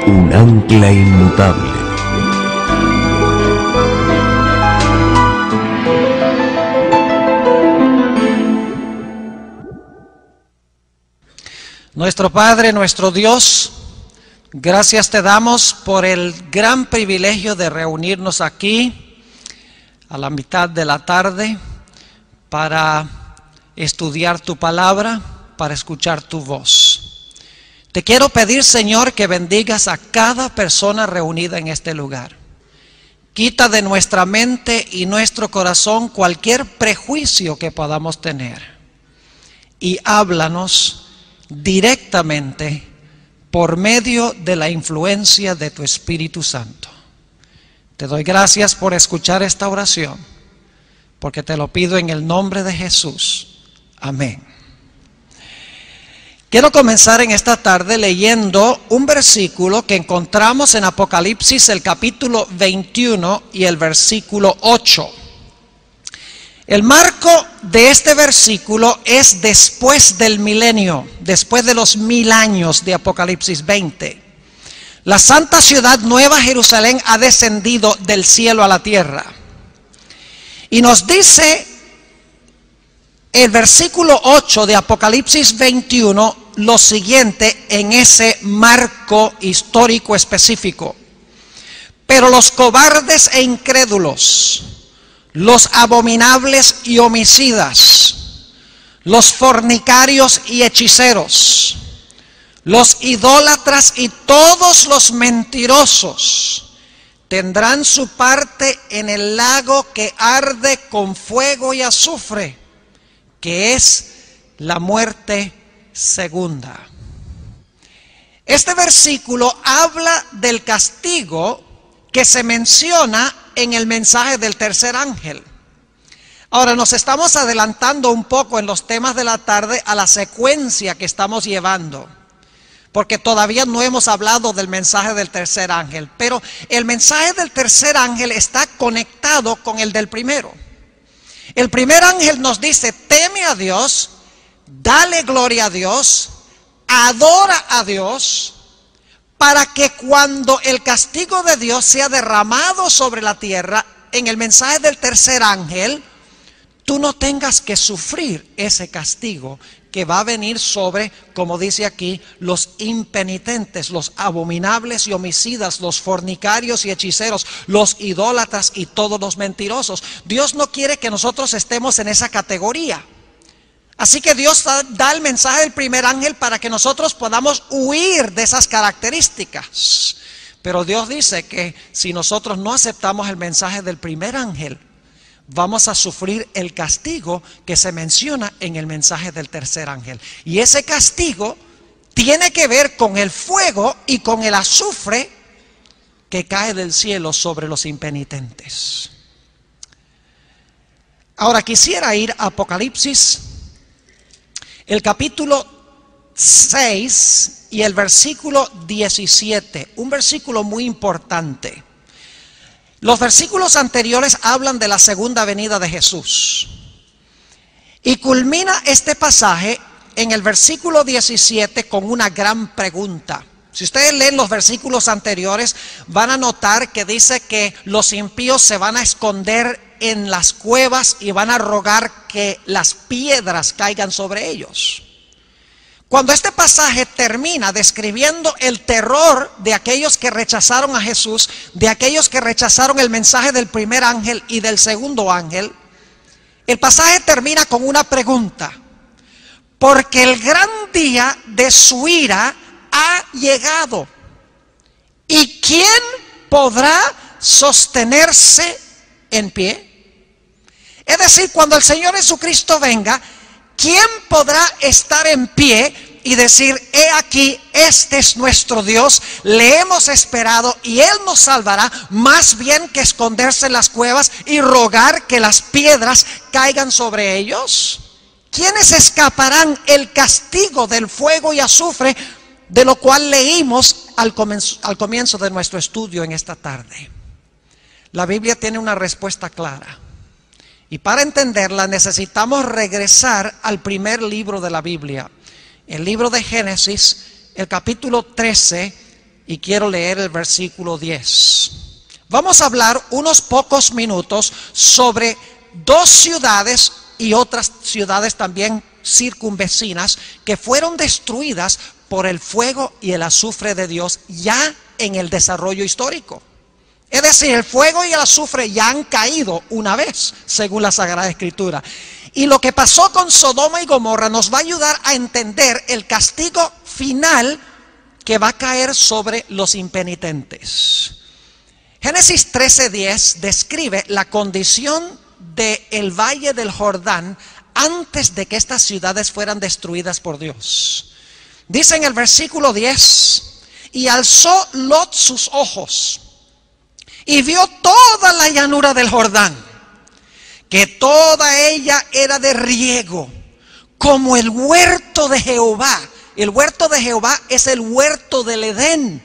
un ancla inmutable. Nuestro Padre, nuestro Dios, gracias te damos por el gran privilegio de reunirnos aquí a la mitad de la tarde para estudiar tu palabra, para escuchar tu voz. Te quiero pedir, Señor, que bendigas a cada persona reunida en este lugar. Quita de nuestra mente y nuestro corazón cualquier prejuicio que podamos tener y háblanos directamente por medio de la influencia de tu Espíritu Santo. Te doy gracias por escuchar esta oración, porque te lo pido en el nombre de Jesús. Amén. Quiero comenzar en esta tarde leyendo un versículo que encontramos en Apocalipsis, el capítulo 21 y el versículo 8. El marco de este versículo es después del milenio, después de los 1000 años de Apocalipsis 20. La santa ciudad Nueva Jerusalén ha descendido del cielo a la tierra. Y nos dice el versículo 8 de Apocalipsis 21 lo siguiente en ese marco histórico específico. Pero los cobardes e incrédulos, los abominables y homicidas, los fornicarios y hechiceros, los idólatras y todos los mentirosos tendrán su parte en el lago que arde con fuego y azufre, que es la muerte segunda. Este versículo habla del castigo que se menciona en el mensaje del tercer ángel. Ahora nos estamos adelantando un poco en los temas de la tarde a la secuencia que estamos llevando, porque todavía no hemos hablado del mensaje del tercer ángel, pero el mensaje del tercer ángel está conectado con el del primero. El primer ángel nos dice: teme a Dios, dale gloria a Dios, adora a Dios, para que cuando el castigo de Dios sea derramado sobre la tierra, en el mensaje del tercer ángel, tú no tengas que sufrir ese castigo que va a venir sobre, como dice aquí, los impenitentes, los abominables y homicidas, los fornicarios y hechiceros, los idólatras y todos los mentirosos. Dios no quiere que nosotros estemos en esa categoría. Así que Dios da el mensaje del primer ángel para que nosotros podamos huir de esas características. Pero Dios dice que si nosotros no aceptamos el mensaje del primer ángel, vamos a sufrir el castigo que se menciona en el mensaje del tercer ángel. Y ese castigo tiene que ver con el fuego y con el azufre que cae del cielo sobre los impenitentes. Ahora quisiera ir a Apocalipsis, el capítulo 6 y el versículo 17, un versículo muy importante. Los versículos anteriores hablan de la segunda venida de Jesús. Y culmina este pasaje en el versículo 17 con una gran pregunta. Si ustedes leen los versículos anteriores, van a notar que dice que los impíos se van a esconder en las cuevas y van a rogar que las piedras caigan sobre ellos. Cuando este pasaje termina describiendo el terror de aquellos que rechazaron a Jesús, de aquellos que rechazaron el mensaje del primer ángel y del segundo ángel, el pasaje termina con una pregunta: porque el gran día de su ira ha llegado, ¿y quién podrá sostenerse en pie? Es decir, cuando el Señor Jesucristo venga, ¿quién podrá estar en pie y decir: he aquí, este es nuestro Dios, le hemos esperado y Él nos salvará, más bien que esconderse en las cuevas y rogar que las piedras caigan sobre ellos? ¿Quiénes escaparán el castigo del fuego y azufre, de lo cual leímos al comienzo de nuestro estudio en esta tarde? La Biblia tiene una respuesta clara. Y para entenderla necesitamos regresar al primer libro de la Biblia, el libro de Génesis, el capítulo 13, y quiero leer el versículo 10. Vamos a hablar unos pocos minutos sobre dos ciudades y otras ciudades también circunvecinas que fueron destruidas por el fuego y el azufre de Dios ya en el desarrollo histórico. Es decir, el fuego y el azufre ya han caído una vez, según la Sagrada Escritura. Y lo que pasó con Sodoma y Gomorra nos va a ayudar a entender el castigo final que va a caer sobre los impenitentes. Génesis 13:10 describe la condición del valle del Jordán antes de que estas ciudades fueran destruidas por Dios. Dice en el versículo 10: y alzó Lot sus ojos y vio toda la llanura del Jordán, que toda ella era de riego, como el huerto de Jehová. El huerto de Jehová es el huerto del Edén.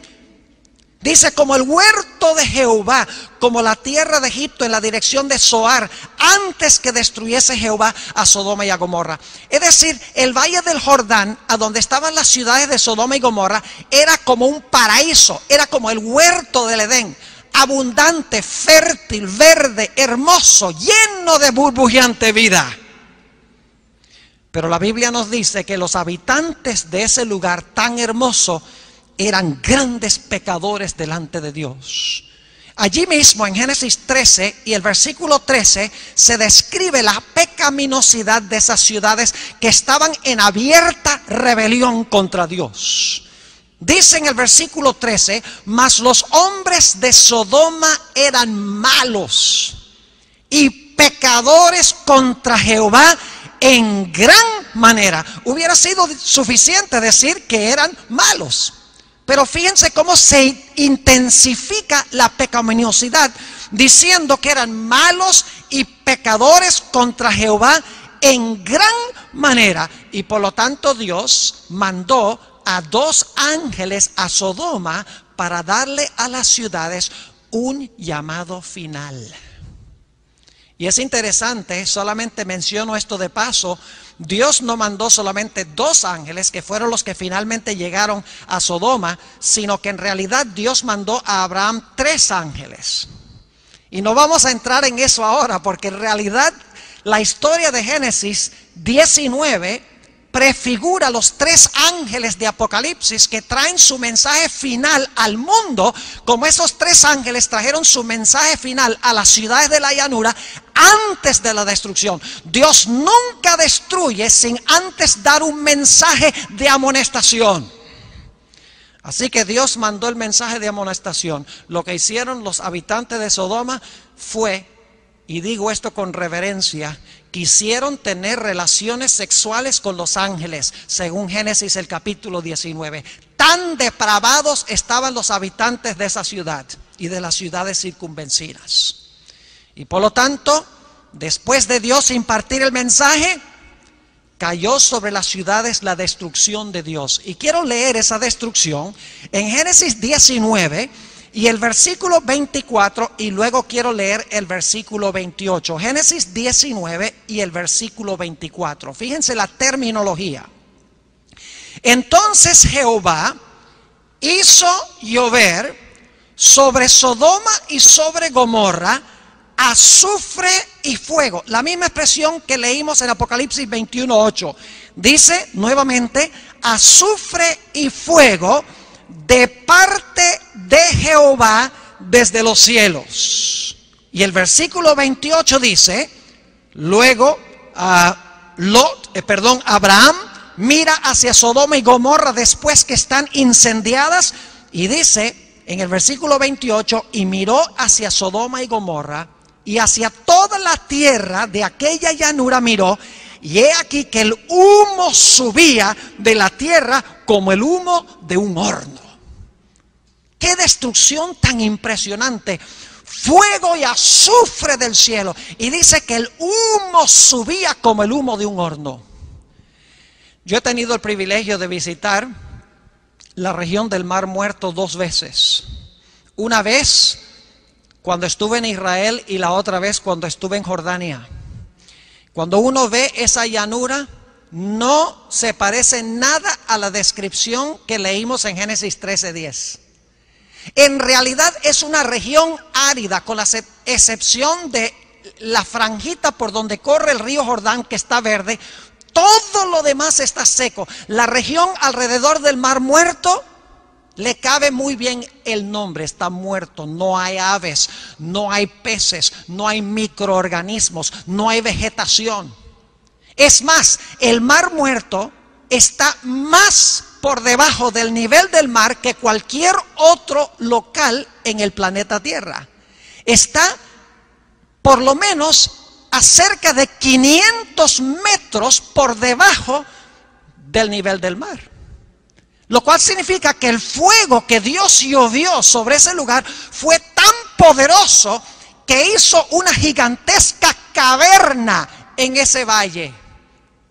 Dice, como el huerto de Jehová, como la tierra de Egipto en la dirección de Zoar, antes que destruyese Jehová a Sodoma y a Gomorra. Es decir, el valle del Jordán, a donde estaban las ciudades de Sodoma y Gomorra, era como un paraíso, era como el huerto del Edén. Abundante, fértil, verde, hermoso, lleno de burbujeante vida. Pero la Biblia nos dice que los habitantes de ese lugar tan hermoso eran grandes pecadores delante de Dios. Allí mismo en Génesis 13 y el versículo 13 se describe la pecaminosidad de esas ciudades que estaban en abierta rebelión contra Dios. Dice en el versículo 13: mas los hombres de Sodoma eran malos y pecadores contra Jehová en gran manera. Hubiera sido suficiente decir que eran malos, pero fíjense cómo se intensifica la pecaminosidad, diciendo que eran malos y pecadores contra Jehová en gran manera. Y por lo tanto Dios mandó a 2 ángeles a Sodoma para darle a las ciudades un llamado final. Y es interesante, solamente menciono esto de paso, Dios no mandó solamente 2 ángeles, que fueron los que finalmente llegaron a Sodoma, sino que en realidad Dios mandó a Abraham 3 ángeles. Y no vamos a entrar en eso ahora, porque en realidad la historia de Génesis 19 prefigura los 3 ángeles de Apocalipsis que traen su mensaje final al mundo, como esos 3 ángeles trajeron su mensaje final a las ciudades de la llanura antes de la destrucción. Dios nunca destruye sin antes dar un mensaje de amonestación. Así que Dios mandó el mensaje de amonestación. Lo que hicieron los habitantes de Sodoma fue, y digo esto con reverencia, quisieron tener relaciones sexuales con los ángeles, según Génesis el capítulo 19. Tan depravados estaban los habitantes de esa ciudad y de las ciudades circunvecinas. Y por lo tanto, después de Dios impartir el mensaje, cayó sobre las ciudades la destrucción de Dios. Y quiero leer esa destrucción en Génesis 19 y el versículo 24, y luego quiero leer el versículo 28. Génesis 19 y el versículo 24. Fíjense la terminología. Entonces Jehová hizo llover sobre Sodoma y sobre Gomorra azufre y fuego. La misma expresión que leímos en Apocalipsis 21:8. Dice nuevamente azufre y fuego de parte de Jehová desde los cielos. Y el versículo 28 dice: luego Abraham mira hacia Sodoma y Gomorra después que están incendiadas, y dice en el versículo 28: y miró hacia Sodoma y Gomorra y hacia toda la tierra de aquella llanura miró, y he aquí que el humo subía de la tierra como el humo de un horno. ¡Qué destrucción tan impresionante! Fuego y azufre del cielo. Y dice que el humo subía como el humo de un horno. Yo he tenido el privilegio de visitar la región del Mar Muerto 2 veces. Una vez cuando estuve en Israel y la otra vez cuando estuve en Jordania. Cuando uno ve esa llanura, no se parece nada a la descripción que leímos en Génesis 13:10. En realidad es una región árida, con la excepción de la franjita por donde corre el río Jordán, que está verde. Todo lo demás está seco. La región alrededor del Mar Muerto le cabe muy bien el nombre, está muerto. No hay aves, no hay peces, no hay microorganismos, no hay vegetación. Es más, el Mar Muerto está más por debajo del nivel del mar que cualquier otro local en el planeta Tierra. Está por lo menos a cerca de 500 metros por debajo del nivel del mar. Lo cual significa que el fuego que Dios llovió sobre ese lugar fue tan poderoso que hizo una gigantesca caverna en ese valle,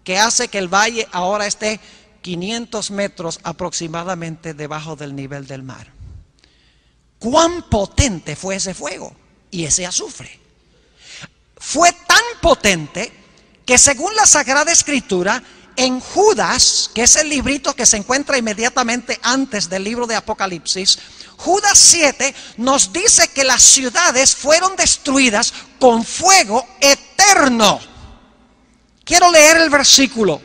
que hace que el valle ahora esté 500 metros aproximadamente debajo del nivel del mar. ¿Cuán potente fue ese fuego y ese azufre? Fue tan potente que según la Sagrada Escritura, en Judas, que es el librito que se encuentra inmediatamente antes del libro de Apocalipsis, Judas 7 nos dice que las ciudades fueron destruidas con fuego eterno. Quiero leer el versículo.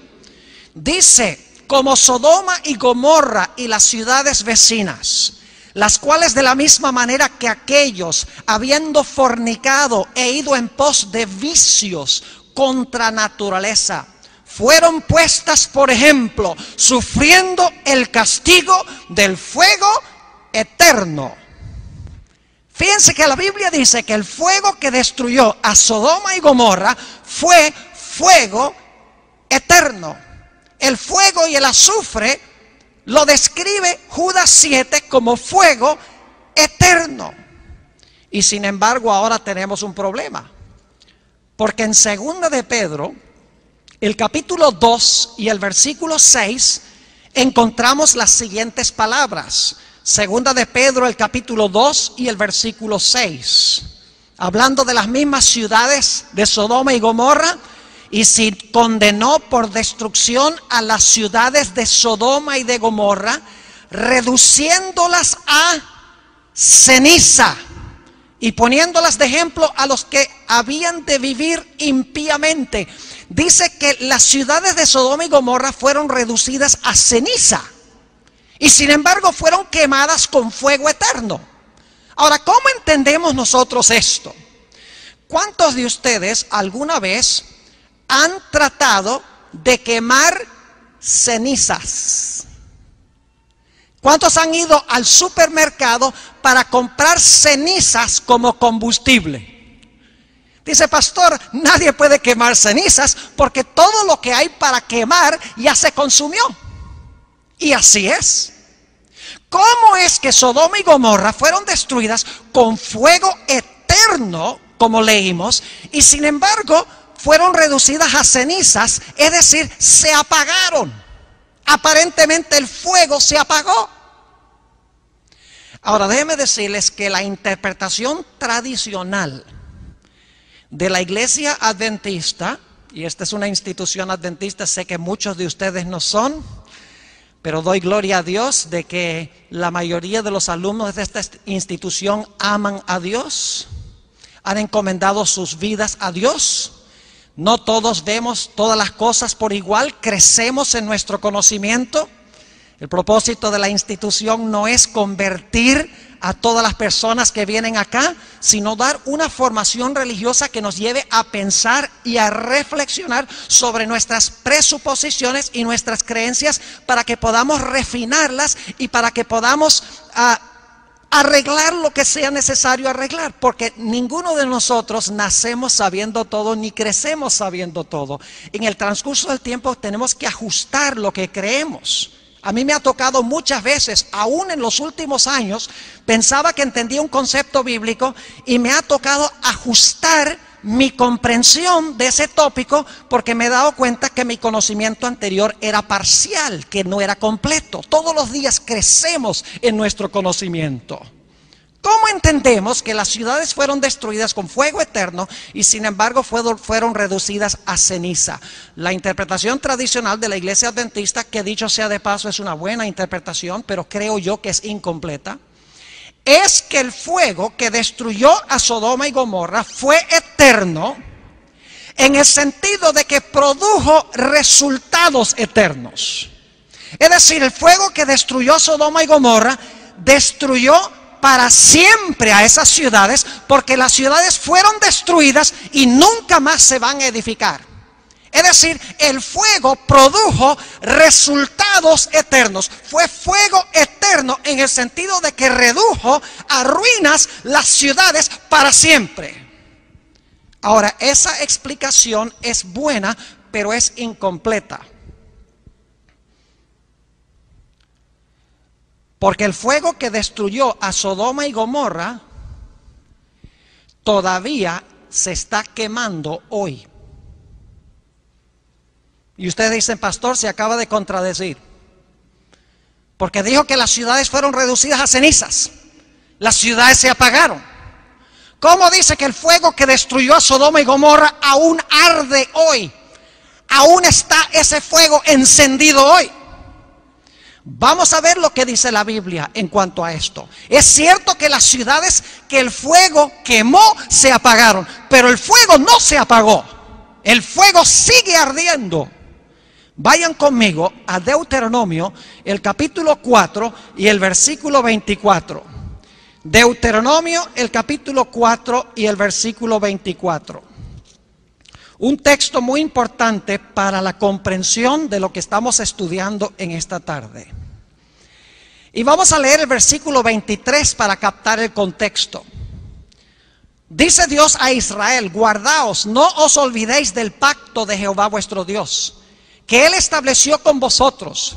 Dice: como Sodoma y Gomorra y las ciudades vecinas, las cuales de la misma manera que aquellos, habiendo fornicado e ido en pos de vicios contra naturaleza, fueron puestas por ejemplo, sufriendo el castigo del fuego eterno. Fíjense que la Biblia dice que el fuego que destruyó a Sodoma y Gomorra fue fuego eterno. El fuego y el azufre lo describe Judas 7 como fuego eterno. Y sin embargo ahora tenemos un problema, porque en 2 de Pedro, el capítulo 2 y el versículo 6, encontramos las siguientes palabras. 2 de Pedro, el capítulo 2 y el versículo 6, hablando de las mismas ciudades de Sodoma y Gomorra. Y si condenó por destrucción a las ciudades de Sodoma y de Gomorra, reduciéndolas a ceniza y poniéndolas de ejemplo a los que habían de vivir impíamente. Dice que las ciudades de Sodoma y Gomorra fueron reducidas a ceniza y sin embargo fueron quemadas con fuego eterno. Ahora, ¿cómo entendemos nosotros esto? ¿Cuántos de ustedes alguna vez han tratado de quemar cenizas? ¿Cuántos han ido al supermercado para comprar cenizas como combustible? Dice: pastor, nadie puede quemar cenizas porque todo lo que hay para quemar ya se consumió. Y así es. ¿Cómo es que Sodoma y Gomorra fueron destruidas con fuego eterno, como leímos, y sin embargo fueron reducidas a cenizas? Es decir, se apagaron. Aparentemente el fuego se apagó. Ahora déjenme decirles que la interpretación tradicional de la iglesia adventista, y esta es una institución adventista, sé que muchos de ustedes no son, pero doy gloria a Dios de que la mayoría de los alumnos de esta institución aman a Dios, han encomendado sus vidas a Dios. No todos vemos todas las cosas por igual, crecemos en nuestro conocimiento. El propósito de la institución no es convertir a todas las personas que vienen acá, sino dar una formación religiosa que nos lleve a pensar y a reflexionar sobre nuestras presuposiciones y nuestras creencias, para que podamos refinarlas y para que podamos arreglar lo que sea necesario arreglar, porque ninguno de nosotros nacemos sabiendo todo ni crecemos sabiendo todo. En el transcurso del tiempo tenemos que ajustar lo que creemos. A mí me ha tocado muchas veces, aún en los últimos años, pensaba que entendía un concepto bíblico y me ha tocado ajustar mi comprensión de ese tópico, porque me he dado cuenta que mi conocimiento anterior era parcial, que no era completo. Todos los días crecemos en nuestro conocimiento. ¿Cómo entendemos que las ciudades fueron destruidas con fuego eterno y sin embargo fueron reducidas a ceniza? La interpretación tradicional de la iglesia adventista, que dicho sea de paso es una buena interpretación, pero creo yo que es incompleta, es que el fuego que destruyó a Sodoma y Gomorra fue eterno, en el sentido de que produjo resultados eternos. Es decir, el fuego que destruyó a Sodoma y Gomorra destruyó para siempre a esas ciudades, porque las ciudades fueron destruidas y nunca más se van a edificar. Es decir, el fuego produjo resultados eternos. Fue fuego eterno en el sentido de que redujo a ruinas las ciudades para siempre. Ahora, esa explicación es buena, pero es incompleta. Porque el fuego que destruyó a Sodoma y Gomorra todavía se está quemando hoy. Y ustedes dicen, pastor, se acaba de contradecir. Porque dijo que las ciudades fueron reducidas a cenizas. Las ciudades se apagaron. ¿Cómo dice que el fuego que destruyó a Sodoma y Gomorra aún arde hoy? Aún está ese fuego encendido hoy. Vamos a ver lo que dice la Biblia en cuanto a esto. Es cierto que las ciudades que el fuego quemó se apagaron, pero el fuego no se apagó. El fuego sigue ardiendo. Vayan conmigo a Deuteronomio, el capítulo 4 y el versículo 24. Deuteronomio, el capítulo 4 y el versículo 24. Un texto muy importante para la comprensión de lo que estamos estudiando en esta tarde. Y vamos a leer el versículo 23 para captar el contexto. Dice Dios a Israel: guardaos, no os olvidéis del pacto de Jehová vuestro Dios, que Él estableció con vosotros,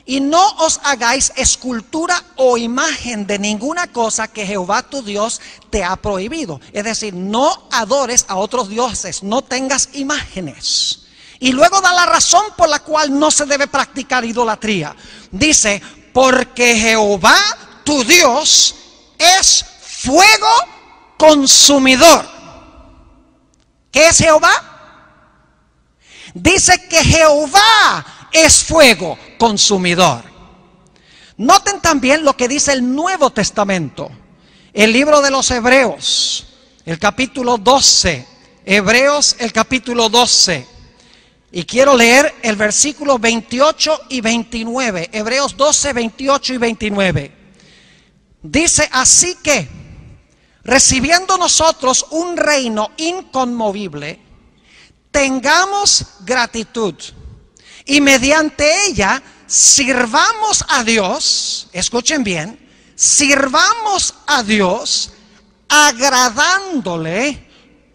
y no os hagáis escultura o imagen de ninguna cosa que Jehová tu Dios te ha prohibido. Es decir, no adores a otros dioses, no tengas imágenes. Y luego da la razón por la cual no se debe practicar idolatría. Dice, porque Jehová tu Dios es fuego consumidor. ¿Qué es Jehová? Dice que Jehová es fuego consumidor. Noten también lo que dice el Nuevo Testamento, el libro de los Hebreos, el capítulo 12, Hebreos el capítulo 12. Y quiero leer el versículo 28 y 29, Hebreos 12, 28 y 29. Dice, así que, recibiendo nosotros un reino inconmovible, tengamos gratitud y mediante ella sirvamos a Dios. Escuchen bien, sirvamos a Dios agradándole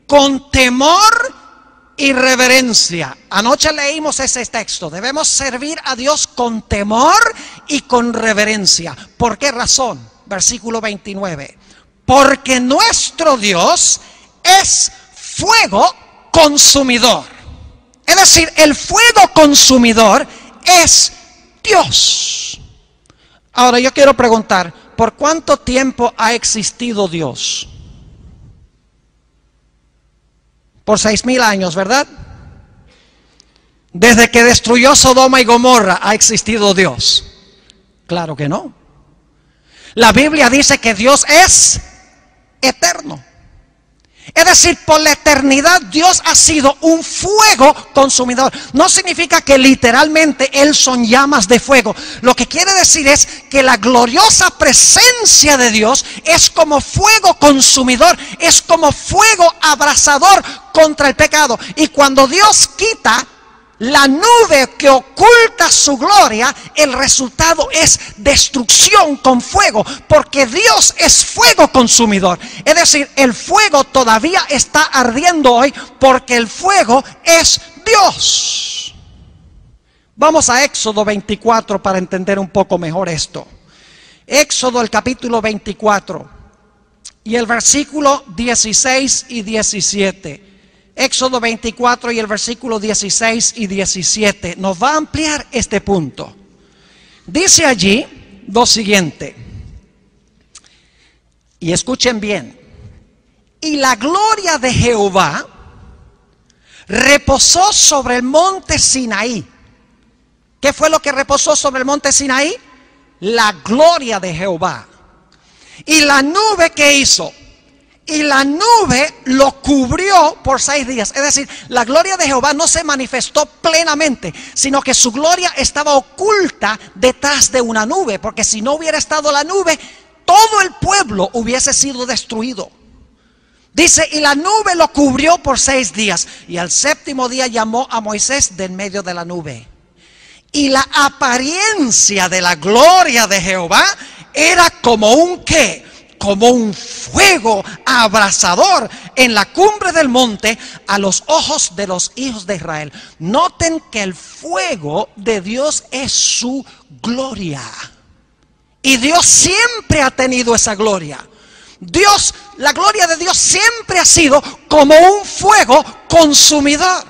con temor y reverencia. Anoche leímos ese texto. Debemos servir a Dios con temor y con reverencia. ¿Por qué razón? Versículo 29. Porque nuestro Dios es fuego consumidor. Es decir, el fuego consumidor es Dios. Ahora yo quiero preguntar, ¿por cuánto tiempo ha existido Dios? Por 6,000 años, ¿verdad? Desde que destruyó Sodoma y Gomorra ha existido Dios. Claro que no. La Biblia dice que Dios es eterno. Es decir, por la eternidad Dios ha sido un fuego consumidor. No significa que literalmente Él son llamas de fuego. Lo que quiere decir es que la gloriosa presencia de Dios es como fuego consumidor, es como fuego abrasador contra el pecado. Y cuando Dios quita la nube que oculta su gloria, el resultado es destrucción con fuego, porque Dios es fuego consumidor. Es decir, el fuego todavía está ardiendo hoy porque el fuego es Dios. Vamos a Éxodo 24 para entender un poco mejor esto. Éxodo el capítulo 24 y el versículo 16 y 17. Éxodo 24 y el versículo 16 y 17 nos va a ampliar este punto. Dice allí lo siguiente, y escuchen bien: y la gloria de Jehová reposó sobre el monte Sinaí. ¿Qué fue lo que reposó sobre el monte Sinaí? La gloria de Jehová. Y la nube, ¿qué hizo? Y la nube lo cubrió por 6 días. Es decir, la gloria de Jehová no se manifestó plenamente, sino que su gloria estaba oculta detrás de una nube. Porque si no hubiera estado la nube, todo el pueblo hubiese sido destruido. Dice, y la nube lo cubrió por 6 días. Y al 7º día llamó a Moisés de en medio de la nube. Y la apariencia de la gloria de Jehová era como un ¿qué? Como un fuego abrasador en la cumbre del monte a los ojos de los hijos de Israel. Noten que el fuego de Dios es su gloria. Y Dios siempre ha tenido esa gloria. La gloria de Dios siempre ha sido como un fuego consumidor.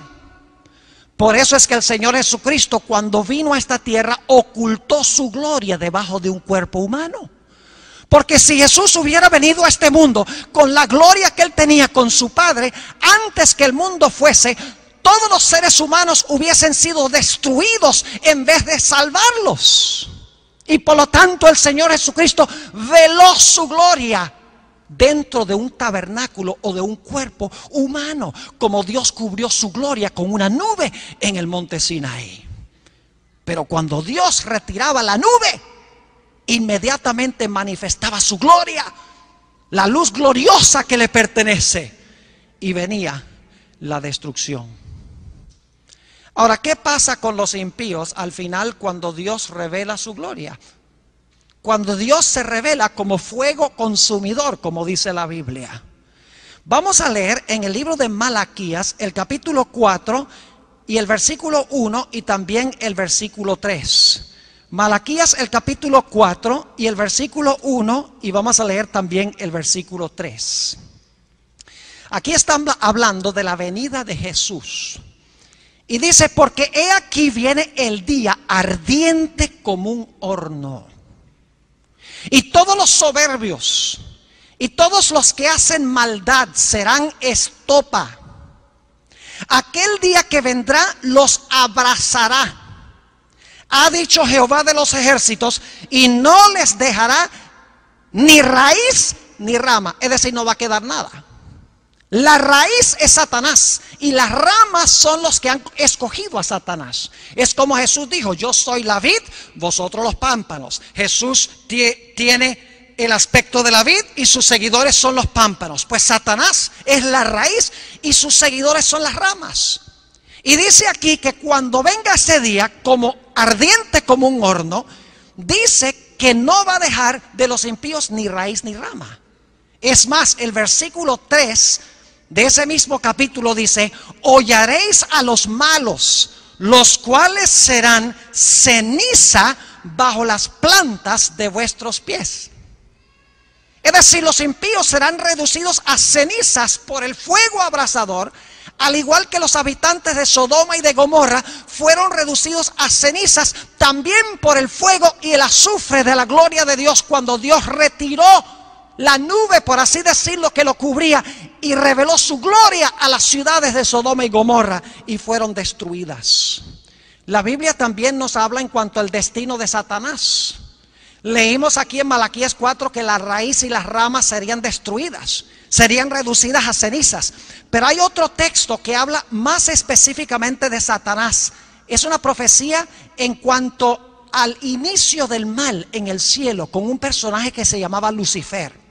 Por eso es que el Señor Jesucristo, cuando vino a esta tierra, ocultó su gloria debajo de un cuerpo humano. Porque si Jesús hubiera venido a este mundo con la gloria que Él tenía con su Padre, antes que el mundo fuese, todos los seres humanos hubiesen sido destruidos en vez de salvarlos. Y por lo tanto el Señor Jesucristo veló su gloria dentro de un tabernáculo o de un cuerpo humano, como Dios cubrió su gloria con una nube en el monte Sinaí. Pero cuando Dios retiraba la nube, inmediatamente manifestaba su gloria, la luz gloriosa que le pertenece, y venía la destrucción. Ahora, ¿qué pasa con los impíos al final cuando Dios revela su gloria? Cuando Dios se revela como fuego consumidor, como dice la Biblia. Vamos a leer en el libro de Malaquías el capítulo 4 y el versículo 1 y también el versículo 3. Malaquías el capítulo 4 y el versículo 1, y vamos a leer también el versículo 3. Aquí están hablando de la venida de Jesús. Y dice, porque he aquí viene el día ardiente como un horno. Y todos los soberbios y todos los que hacen maldad serán estopa. Aquel día que vendrá los abrazará, ha dicho Jehová de los ejércitos, y no les dejará ni raíz ni rama. Es decir, no va a quedar nada. La raíz es Satanás y las ramas son los que han escogido a Satanás. Es como Jesús dijo, yo soy la vid, vosotros los pámpanos. Jesús tiene el aspecto de la vid y sus seguidores son los pámpanos. Pues Satanás es la raíz y sus seguidores son las ramas. Y dice aquí que cuando venga ese día, como ardiente como un horno, dice que no va a dejar de los impíos ni raíz ni rama. Es más, el versículo 3 de ese mismo capítulo dice, hollaréis a los malos, los cuales serán ceniza bajo las plantas de vuestros pies. Es decir, los impíos serán reducidos a cenizas por el fuego abrasador, al igual que los habitantes de Sodoma y de Gomorra fueron reducidos a cenizas también por el fuego y el azufre de la gloria de Dios, cuando Dios retiró la nube, por así decirlo, que lo cubría, y reveló su gloria a las ciudades de Sodoma y Gomorra, y fueron destruidas. La Biblia también nos habla en cuanto al destino de Satanás. Leímos aquí en Malaquías 4 que la raíz y las ramas serían destruidas, serían reducidas a cenizas. Pero hay otro texto que habla más específicamente de Satanás. Es una profecía en cuanto al inicio del mal en el cielo, con un personaje que se llamaba Lucifer.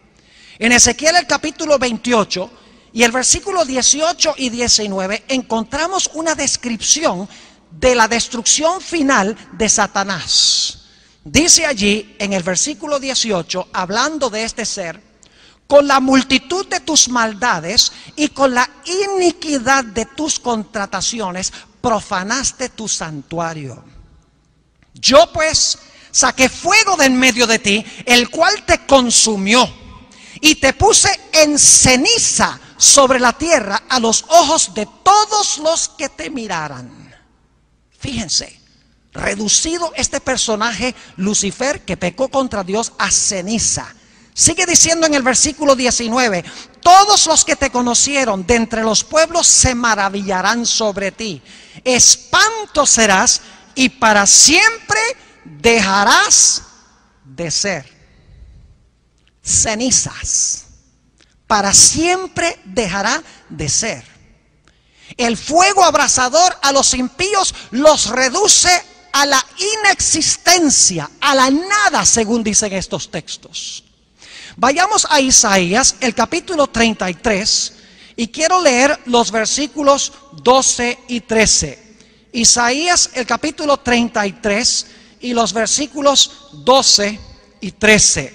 En Ezequiel el capítulo 28 y el versículo 18 y 19 encontramos una descripción de la destrucción final de Satanás. Dice allí en el versículo 18, hablando de este ser, con la multitud de tus maldades y con la iniquidad de tus contrataciones profanaste tu santuario. Yo pues saqué fuego de en medio de ti, el cual te consumió, y te puse en ceniza sobre la tierra a los ojos de todos los que te miraran. Fíjense, reducido este personaje Lucifer, que pecó contra Dios, a ceniza. Sigue diciendo en el versículo 19, todos los que te conocieron de entre los pueblos se maravillarán sobre ti. Espanto serás y para siempre dejarás de ser. cenizas. Para siempre dejará de ser. El fuego abrasador a los impíos los reduce a la inexistencia, a la nada, según dicen estos textos. Vayamos a Isaías, el capítulo 33, y quiero leer los versículos 12 y 13. Isaías, el capítulo 33, y los versículos 12 y 13.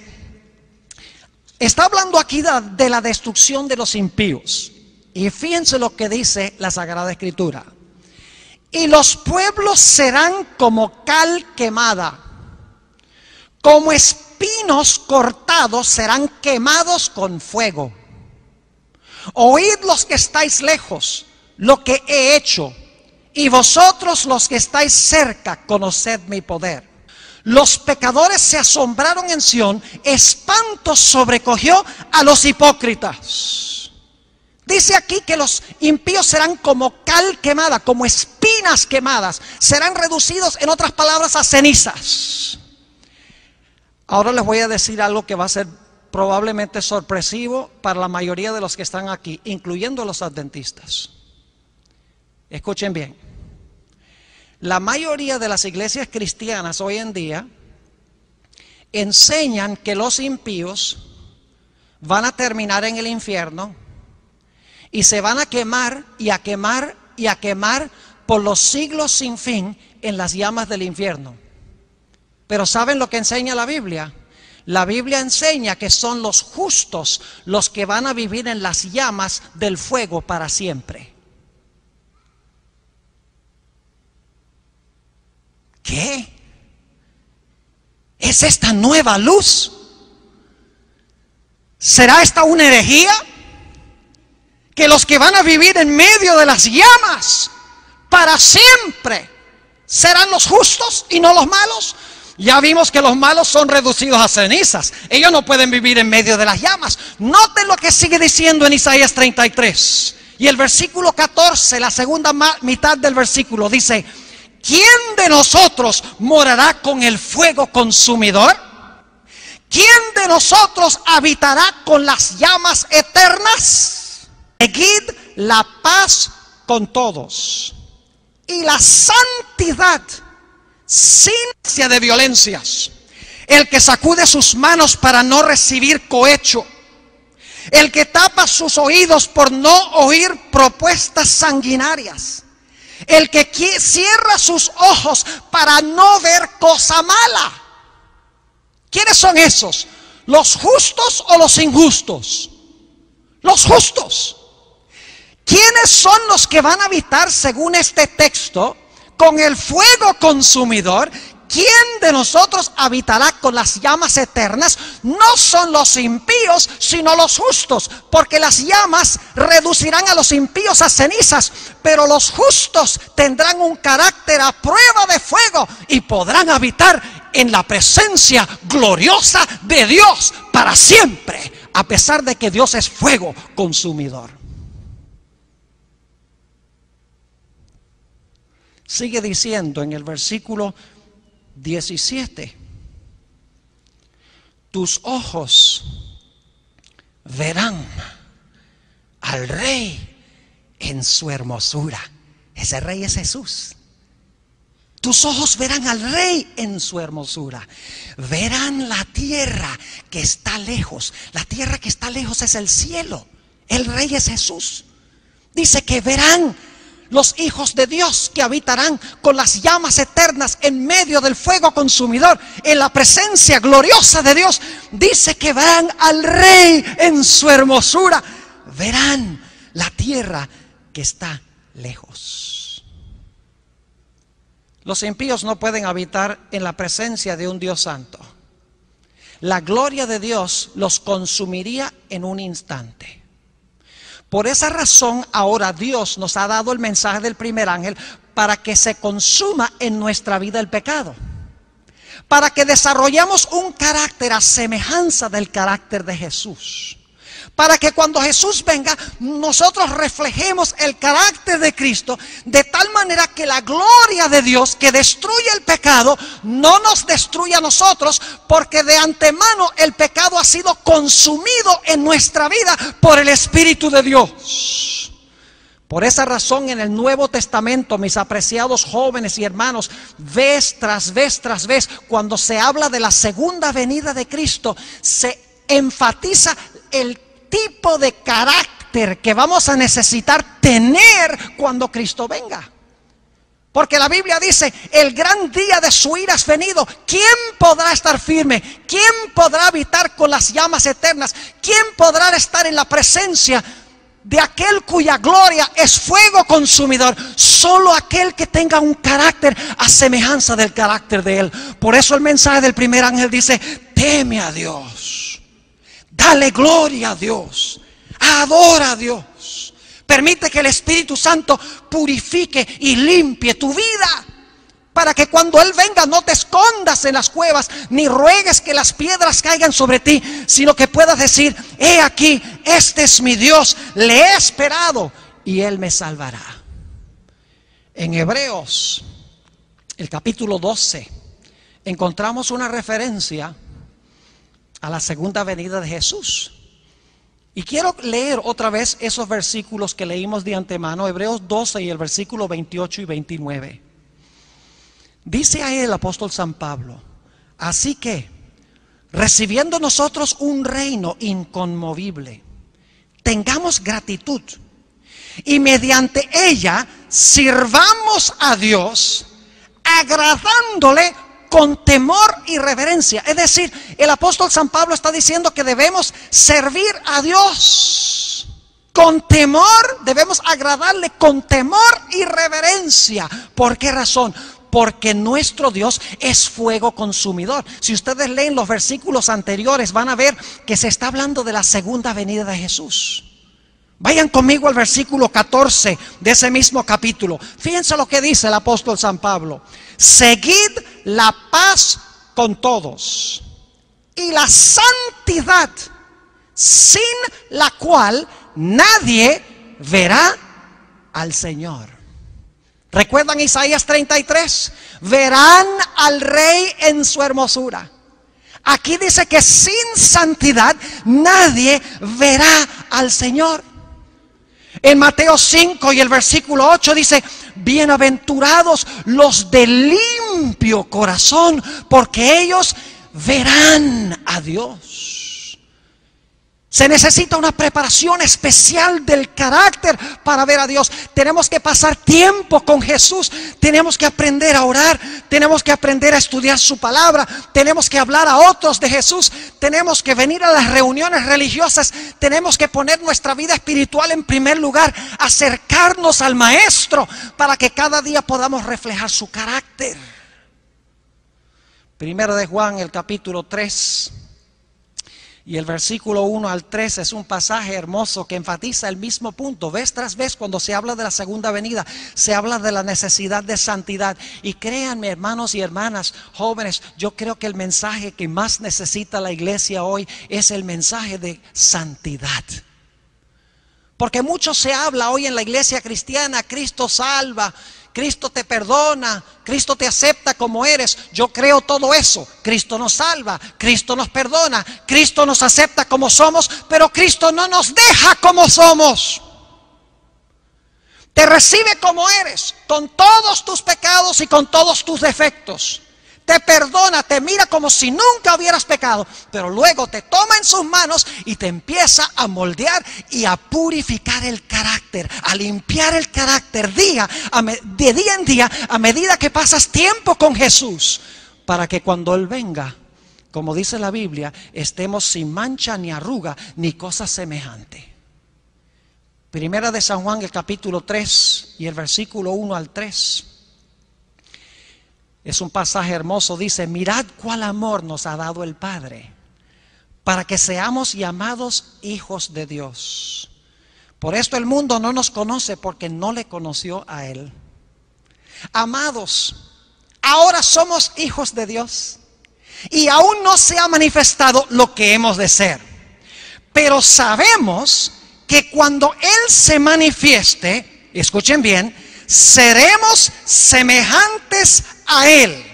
Está hablando aquí de la destrucción de los impíos. Y fíjense lo que dice la Sagrada Escritura. Y los pueblos serán como cal quemada, como espinos cortados serán quemados con fuego. Oíd los que estáis lejos lo que he hecho, y vosotros los que estáis cerca conoced mi poder. Los pecadores se asombraron en Sión, espanto sobrecogió a los hipócritas. Dice aquí que los impíos serán como cal quemada, como espinas quemadas. Serán reducidos, en otras palabras, a cenizas. Ahora les voy a decir algo que va a ser probablemente sorpresivo para la mayoría de los que están aquí, incluyendo los adventistas. Escuchen bien. La mayoría de las iglesias cristianas hoy en día enseñan que los impíos van a terminar en el infierno y se van a quemar y a quemar y a quemar por los siglos sin fin en las llamas del infierno. Pero ¿saben lo que enseña la Biblia? La Biblia enseña que son los justos los que van a vivir en las llamas del fuego para siempre. ¿Qué? ¿Es esta nueva luz? ¿Será esta una herejía? Que los que van a vivir en medio de las llamas para siempre serán los justos y no los malos. Ya vimos que los malos son reducidos a cenizas. Ellos no pueden vivir en medio de las llamas. Noten lo que sigue diciendo en Isaías 33. Y el versículo 14, la segunda mitad del versículo dice: ¿quién de nosotros morará con el fuego consumidor? ¿Quién de nosotros habitará con las llamas eternas? Seguid la paz con todos y la santidad sin ansia de violencias. El que sacude sus manos para no recibir cohecho, el que tapa sus oídos por no oír propuestas sanguinarias, el que cierra sus ojos para no ver cosa mala. ¿Quiénes son esos? ¿Los justos o los injustos? Los justos. ¿Quiénes son los que van a habitar, según este texto, con el fuego consumidor? ¿Quién de nosotros habitará con las llamas eternas? No son los impíos, sino los justos, porque las llamas reducirán a los impíos a cenizas, pero los justos tendrán un carácter a prueba de fuego y podrán habitar en la presencia gloriosa de Dios para siempre, a pesar de que Dios es fuego consumidor. Sigue diciendo en el versículo 17: tus ojos verán al Rey en su hermosura. Ese Rey es Jesús. Tus ojos verán al Rey en su hermosura. Verán la tierra que está lejos. La tierra que está lejos es el cielo. El Rey es Jesús. Dice que verán los hijos de Dios que habitarán con las llamas eternas en medio del fuego consumidor, en la presencia gloriosa de Dios. Dice que verán al Rey en su hermosura. Verán la tierra que está lejos. Los impíos no pueden habitar en la presencia de un Dios santo. La gloria de Dios los consumiría en un instante. Por esa razón ahora Dios nos ha dado el mensaje del primer ángel para que se consuma en nuestra vida el pecado, para que desarrollemos un carácter a semejanza del carácter de Jesús, Para que cuando Jesús venga, nosotros reflejemos el carácter de Cristo, de tal manera que la gloria de Dios que destruye el pecado, no nos destruya a nosotros, porque de antemano el pecado ha sido consumido en nuestra vida por el Espíritu de Dios. Por esa razón, en el Nuevo Testamento, mis apreciados jóvenes y hermanos, vez tras vez tras vez, cuando se habla de la segunda venida de Cristo, se enfatiza el tipo de carácter que vamos a necesitar tener cuando Cristo venga. Porque la Biblia dice: el gran día de su ira es venido. ¿Quién podrá estar firme? ¿Quién podrá habitar con las llamas eternas? ¿Quién podrá estar en la presencia de aquel cuya gloria es fuego consumidor? Solo aquel que tenga un carácter a semejanza del carácter de Él. Por eso el mensaje del primer ángel dice: teme a Dios, dale gloria a Dios, adora a Dios. Permite que el Espíritu Santo purifique y limpie tu vida, para que cuando Él venga no te escondas en las cuevas, ni ruegues que las piedras caigan sobre ti, sino que puedas decir: he aquí, este es mi Dios, le he esperado y Él me salvará. En Hebreos, el capítulo 12, encontramos una referencia a la segunda venida de Jesús. Y quiero leer otra vez esos versículos que leímos de antemano, Hebreos 12 y el versículo 28 y 29. Dice ahí el apóstol San Pablo: así que, recibiendo nosotros un reino inconmovible, tengamos gratitud y mediante ella sirvamos a Dios, agradándole con temor y reverencia. Es decir, el apóstol San Pablo está diciendo que debemos servir a Dios con temor, debemos agradarle con temor y reverencia. ¿Por qué razón? Porque nuestro Dios es fuego consumidor. Si ustedes leen los versículos anteriores, van a ver que se está hablando de la segunda venida de Jesús. Vayan conmigo al versículo 14 de ese mismo capítulo. Fíjense lo que dice el apóstol San Pablo: seguid la paz con todos y la santidad, sin la cual nadie verá al Señor. ¿Recuerdan Isaías 33? Verán al Rey en su hermosura. Aquí dice que sin santidad nadie verá al Señor. En Mateo 5 y el versículo 8 dice: bienaventurados los de limpio corazón, porque ellos verán a Dios. Se necesita una preparación especial del carácter para ver a Dios. Tenemos que pasar tiempo con Jesús. Tenemos que aprender a orar. Tenemos que aprender a estudiar su palabra. Tenemos que hablar a otros de Jesús. Tenemos que venir a las reuniones religiosas. Tenemos que poner nuestra vida espiritual en primer lugar. Acercarnos al Maestro para que cada día podamos reflejar su carácter. Primero de Juan, el capítulo 3. Y el versículo 1 al 3 es un pasaje hermoso que enfatiza el mismo punto. Vez tras vez, cuando se habla de la segunda venida, se habla de la necesidad de santidad. Y créanme, hermanos y hermanas, jóvenes, yo creo que el mensaje que más necesita la iglesia hoy es el mensaje de santidad. Porque mucho se habla hoy en la iglesia cristiana: Cristo salva, Cristo te perdona, Cristo te acepta como eres. Yo creo todo eso. Cristo nos salva, Cristo nos perdona, Cristo nos acepta como somos, pero Cristo no nos deja como somos. Te recibe como eres, con todos tus pecados y con todos tus defectos. Te perdona, te mira como si nunca hubieras pecado, pero luego te toma en sus manos y te empieza a moldear y a purificar el carácter, a limpiar el carácter de día en día, a medida que pasas tiempo con Jesús, para que cuando Él venga, como dice la Biblia, estemos sin mancha ni arruga ni cosa semejante. Primera de San Juan, el capítulo 3 y el versículo 1 al 3. Es un pasaje hermoso. Dice: mirad cuál amor nos ha dado el Padre, para que seamos llamados hijos de Dios. Por esto el mundo no nos conoce, porque no le conoció a Él. Amados, ahora somos hijos de Dios, y aún no se ha manifestado lo que hemos de ser. Pero sabemos que cuando Él se manifieste, escuchen bien, seremos semejantes a Él,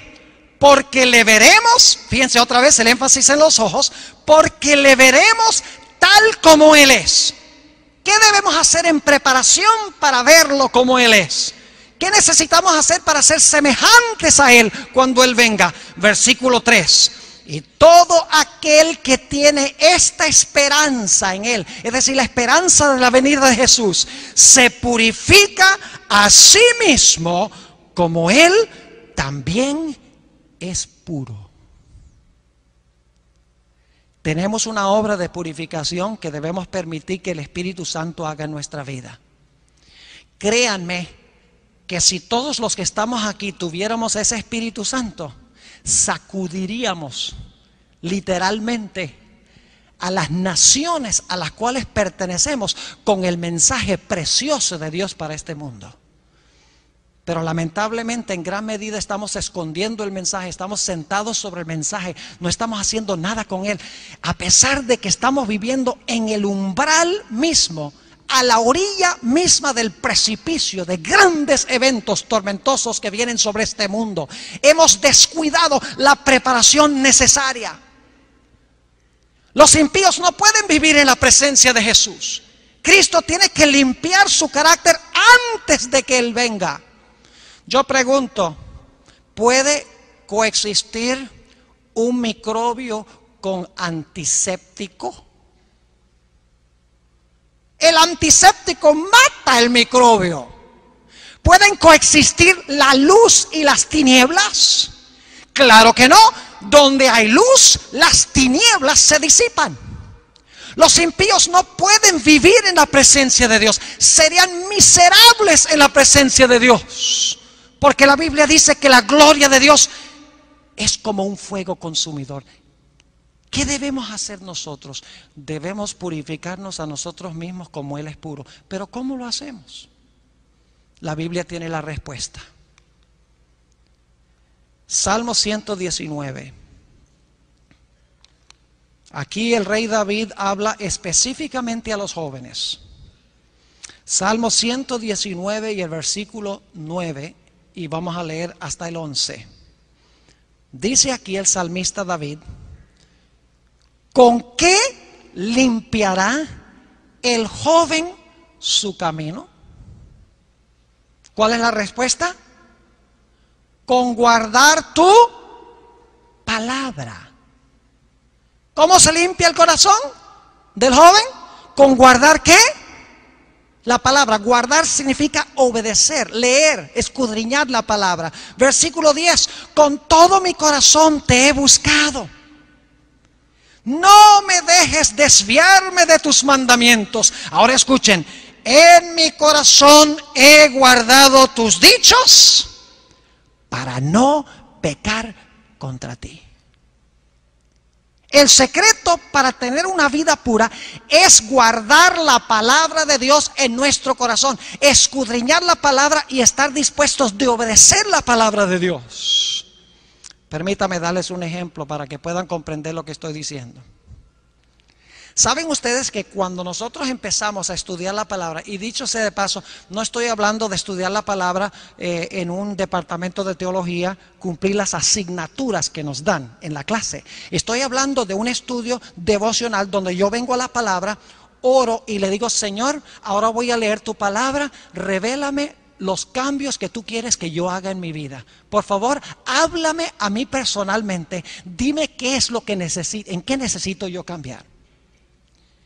porque le veremos, fíjense otra vez el énfasis en los ojos, porque le veremos tal como Él es. ¿Qué debemos hacer en preparación para verlo como Él es? ¿Qué necesitamos hacer para ser semejantes a Él cuando Él venga? Versículo 3. Y todo aquel que tiene esta esperanza en Él, es decir, la esperanza de la venida de Jesús, se purifica a sí mismo como Él también es puro. Tenemos una obra de purificación que debemos permitir que el Espíritu Santo haga en nuestra vida. Créanme que si todos los que estamos aquí tuviéramos ese Espíritu Santo, sacudiríamos literalmente a las naciones a las cuales pertenecemos con el mensaje precioso de Dios para este mundo. Pero lamentablemente en gran medida estamos escondiendo el mensaje, estamos sentados sobre el mensaje, no estamos haciendo nada con él, a pesar de que estamos viviendo en el umbral mismo, a la orilla misma del precipicio de grandes eventos tormentosos que vienen sobre este mundo. Hemos descuidado la preparación necesaria. Los impíos no pueden vivir en la presencia de Jesús. Cristo tiene que limpiar su carácter antes de que Él venga. Yo pregunto, ¿puede coexistir un microbio con antiséptico? El antiséptico mata el microbio. ¿Pueden coexistir la luz y las tinieblas? Claro que no. Donde hay luz, las tinieblas se disipan. Los impíos no pueden vivir en la presencia de Dios. Serían miserables en la presencia de Dios. Porque la Biblia dice que la gloria de Dios es como un fuego consumidor. ¿Qué debemos hacer nosotros? Debemos purificarnos a nosotros mismos como Él es puro. ¿Pero cómo lo hacemos? La Biblia tiene la respuesta. Salmo 119. Aquí el rey David habla específicamente a los jóvenes. Salmo 119 y el versículo 9, y vamos a leer hasta el 11. Dice aquí el salmista David: ¿con qué limpiará el joven su camino? ¿Cuál es la respuesta? Con guardar tu palabra. ¿Cómo se limpia el corazón del joven? Con guardar ¿qué? La palabra. Guardar significa obedecer, leer, escudriñar la palabra. Versículo 10: con todo mi corazón te he buscado. No me dejes desviarme de tus mandamientos. Ahora escuchen: en mi corazón he guardado tus dichos para no pecar contra ti. El secreto para tener una vida pura es guardar la palabra de Dios en nuestro corazón, escudriñar la palabra y estar dispuestos de obedecer la palabra de Dios. Permítame darles un ejemplo para que puedan comprender lo que estoy diciendo. ¿Saben ustedes que cuando nosotros empezamos a estudiar la palabra, y dicho sea de paso, no estoy hablando de estudiar la palabra en un departamento de teología, cumplir las asignaturas que nos dan en la clase. Estoy hablando de un estudio devocional donde yo vengo a la palabra, oro y le digo: Señor, ahora voy a leer tu palabra, revélame los cambios que tú quieres que yo haga en mi vida. Por favor, háblame a mí personalmente, dime qué es lo que necesito, en qué necesito yo cambiar.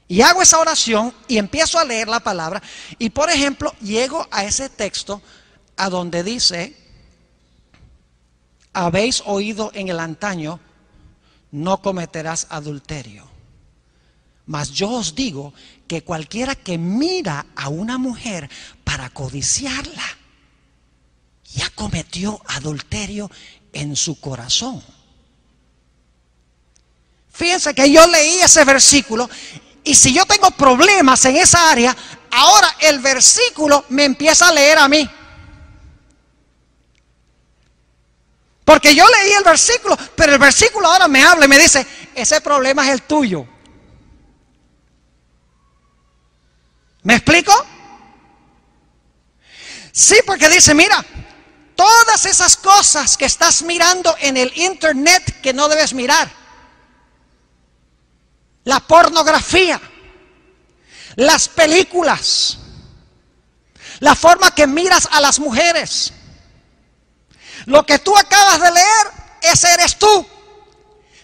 Y hago esa oración y empiezo a leer la palabra. Y por ejemplo, llego a ese texto a donde dice: habéis oído en el antaño, no cometerás adulterio. Mas yo os digo que cualquiera que mira a una mujer para codiciarla, ya cometió adulterio en su corazón. Fíjense que yo leí ese versículo. Y si yo tengo problemas en esa área, ahora el versículo me empieza a leer a mí. Porque yo leí el versículo, pero el versículo ahora me habla y me dice: ese problema es el tuyo. ¿Me explico? Sí, porque dice, mira, todas esas cosas que estás mirando en el internet que no debes mirar, la pornografía, las películas, la forma que miras a las mujeres, lo que tú acabas de leer, ese eres tú.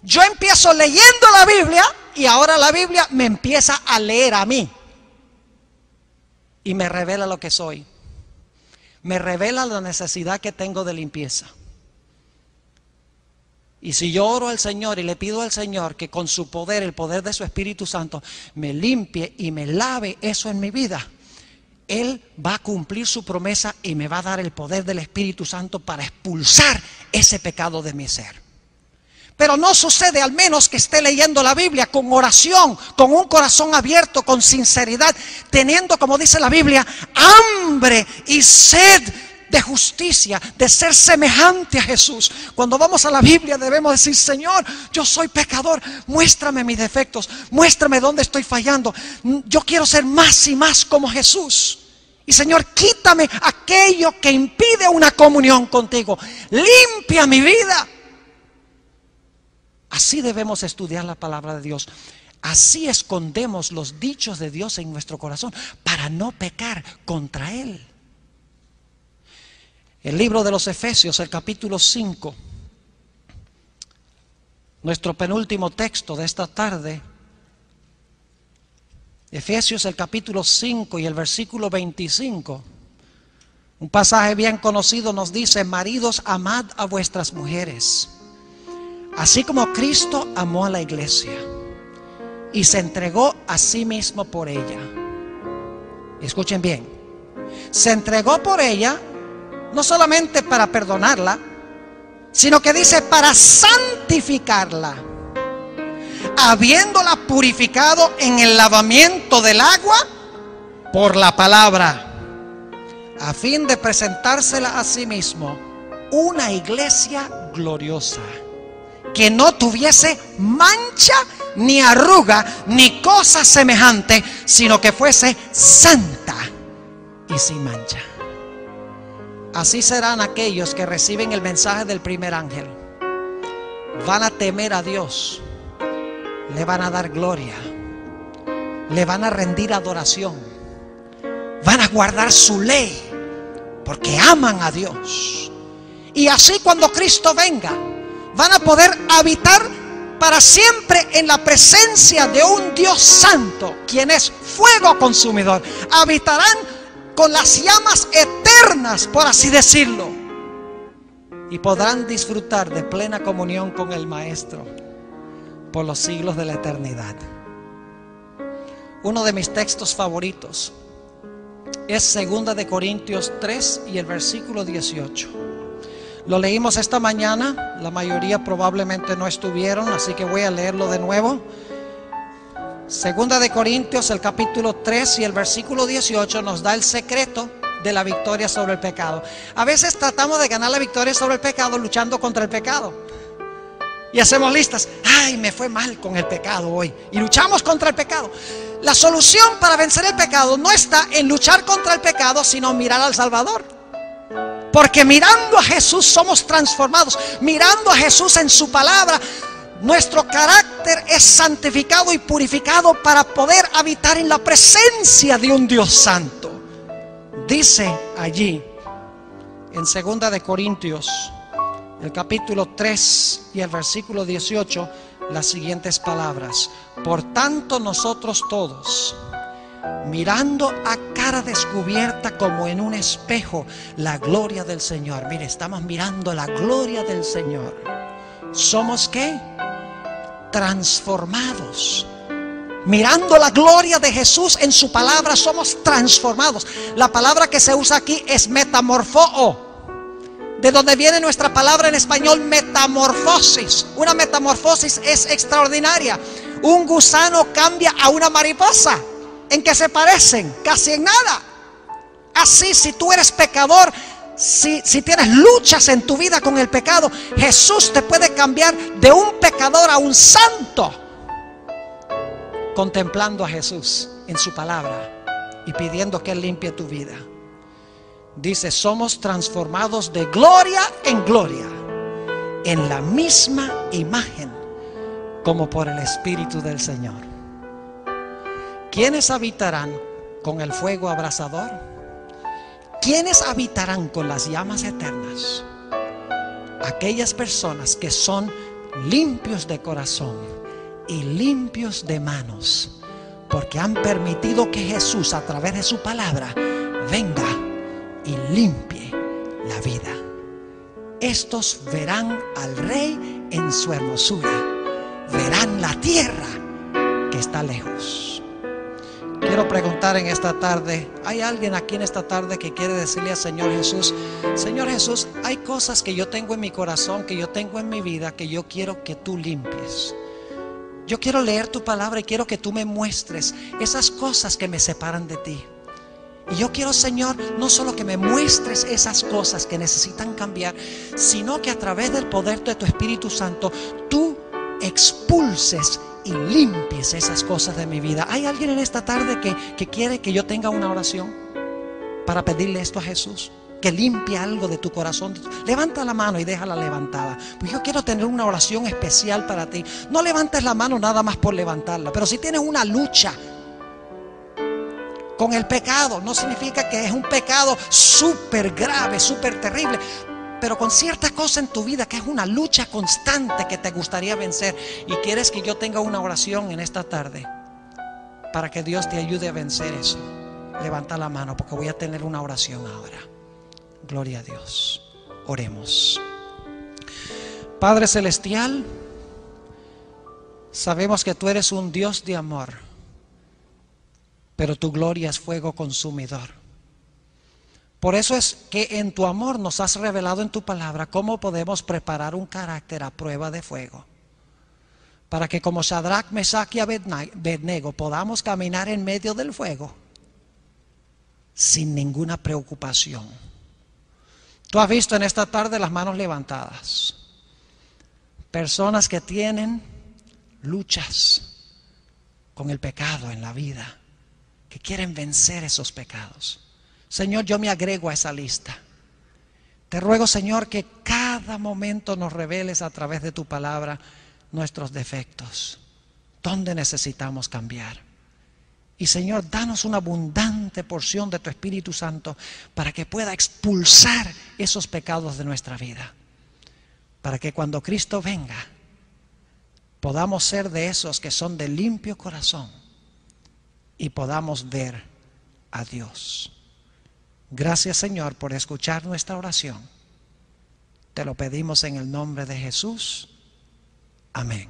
Yo empiezo leyendo la Biblia y ahora la Biblia me empieza a leer a mí y me revela lo que soy. Me revela la necesidad que tengo de limpieza. Y si yo oro al Señor y le pido al Señor que con su poder, el poder de su Espíritu Santo, me limpie y me lave eso en mi vida, Él va a cumplir su promesa y me va a dar el poder del Espíritu Santo para expulsar ese pecado de mi ser. Pero no sucede al menos que esté leyendo la Biblia con oración, con un corazón abierto, con sinceridad, teniendo, como dice la Biblia, hambre y sed de justicia, de ser semejante a Jesús. Cuando vamos a la Biblia debemos decir, Señor, yo soy pecador, muéstrame mis defectos, muéstrame dónde estoy fallando. Yo quiero ser más y más como Jesús. Y Señor, quítame aquello que impide una comunión contigo. Limpia mi vida. Así debemos estudiar la palabra de Dios. Así escondemos los dichos de Dios en nuestro corazón para no pecar contra Él. El libro de los Efesios, el capítulo 5, nuestro penúltimo texto de esta tarde. Efesios, el capítulo 5 y el versículo 25. Un pasaje bien conocido nos dice: maridos, amad a vuestras mujeres, así como Cristo amó a la iglesia y se entregó a sí mismo por ella. Escuchen bien, se entregó por ella no solamente para perdonarla, sino que dice para santificarla, habiéndola purificado en el lavamiento del agua por la palabra, a fin de presentársela a sí mismo una iglesia gloriosa, que no tuviese mancha, ni arruga, ni cosa semejante, sino que fuese santa y sin mancha. Así serán aquellos que reciben el mensaje del primer ángel. Van a temer a Dios, le van a dar gloria, le van a rendir adoración, van a guardar su ley, porque aman a Dios. Y así cuando Cristo venga, van a poder habitar para siempre en la presencia de un Dios santo, quien es fuego consumidor. Habitarán con las llamas eternas, por así decirlo, y podrán disfrutar de plena comunión con el Maestro por los siglos de la eternidad. Uno de mis textos favoritos es 2 de Corintios 3 y el versículo 18. Lo leímos esta mañana, la mayoría probablemente no estuvieron, así que voy a leerlo de nuevo. 2 de Corintios, el capítulo 3 y el versículo 18 nos da el secreto de la victoria sobre el pecado. A veces tratamos de ganar la victoria sobre el pecado luchando contra el pecado. Y hacemos listas. Ay, me fue mal con el pecado hoy. Y luchamos contra el pecado. La solución para vencer el pecado no está en luchar contra el pecado, sino mirar al Salvador. Porque mirando a Jesús somos transformados. Mirando a Jesús en su palabra, nuestro carácter es santificado y purificado para poder habitar en la presencia de un Dios santo. Dice allí en 2 de Corintios, el capítulo 3 y el versículo 18, las siguientes palabras: por tanto nosotros todos, mirando a cara descubierta como en un espejo la gloria del Señor. Mire, estamos mirando la gloria del Señor. ¿Somos qué? Transformados. Mirando la gloria de Jesús en su palabra, somos transformados. La palabra que se usa aquí es metamorfoo, de donde viene nuestra palabra en español metamorfosis. Una metamorfosis es extraordinaria. Un gusano cambia a una mariposa. ¿En qué se parecen? Casi en nada. Así, si tú eres pecador, si tienes luchas en tu vida con el pecado, Jesús te puede cambiar de un pecador a un santo, contemplando a Jesús en su palabra y pidiendo que Él limpie tu vida. Dice, somos transformados de gloria en gloria, en la misma imagen, como por el Espíritu del Señor. ¿Quiénes habitarán con el fuego abrasador? ¿Quiénes habitarán con las llamas eternas? Aquellas personas que son limpios de corazón y limpios de manos, porque han permitido que Jesús, a través de su palabra, venga y limpie la vida. Estos verán al Rey en su hermosura, verán la tierra que está lejos. Quiero preguntar en esta tarde, ¿hay alguien aquí en esta tarde que quiere decirle al Señor Jesús: Señor Jesús, hay cosas que yo tengo en mi corazón, que yo tengo en mi vida, que yo quiero que tú limpies? Yo quiero leer tu palabra y quiero que tú me muestres esas cosas que me separan de ti. Y yo quiero, Señor, no solo que me muestres esas cosas que necesitan cambiar, sino que a través del poder de tu Espíritu Santo, tú expulses y limpies esas cosas de mi vida. ¿Hay alguien en esta tarde que quiere que yo tenga una oración para pedirle esto a Jesús? Que limpie algo de tu corazón. Levanta la mano y déjala levantada. Pues yo quiero tener una oración especial para ti. No levantes la mano nada más por levantarla, pero si tienes una lucha con el pecado, no significa que es un pecado súper grave, súper terrible, pero con ciertas cosas en tu vida que es una lucha constante que te gustaría vencer, y quieres que yo tenga una oración en esta tarde para que Dios te ayude a vencer eso, levanta la mano, porque voy a tener una oración ahora. Gloria a Dios. Oremos. Padre celestial, sabemos que tú eres un Dios de amor, pero tu gloria es fuego consumidor. Por eso es que en tu amor nos has revelado en tu palabra cómo podemos preparar un carácter a prueba de fuego, para que como Shadrach, Mesach y Abednego podamos caminar en medio del fuego sin ninguna preocupación. Tú has visto en esta tarde las manos levantadas, personas que tienen luchas con el pecado en la vida, que quieren vencer esos pecados. Señor, yo me agrego a esa lista. Te ruego, Señor, que cada momento nos reveles a través de tu palabra nuestros defectos, dónde necesitamos cambiar. Y Señor, danos una abundante porción de tu Espíritu Santo para que pueda expulsar esos pecados de nuestra vida, para que cuando Cristo venga podamos ser de esos que son de limpio corazón y podamos ver a Dios. Gracias, Señor, por escuchar nuestra oración. Te lo pedimos en el nombre de Jesús. Amén.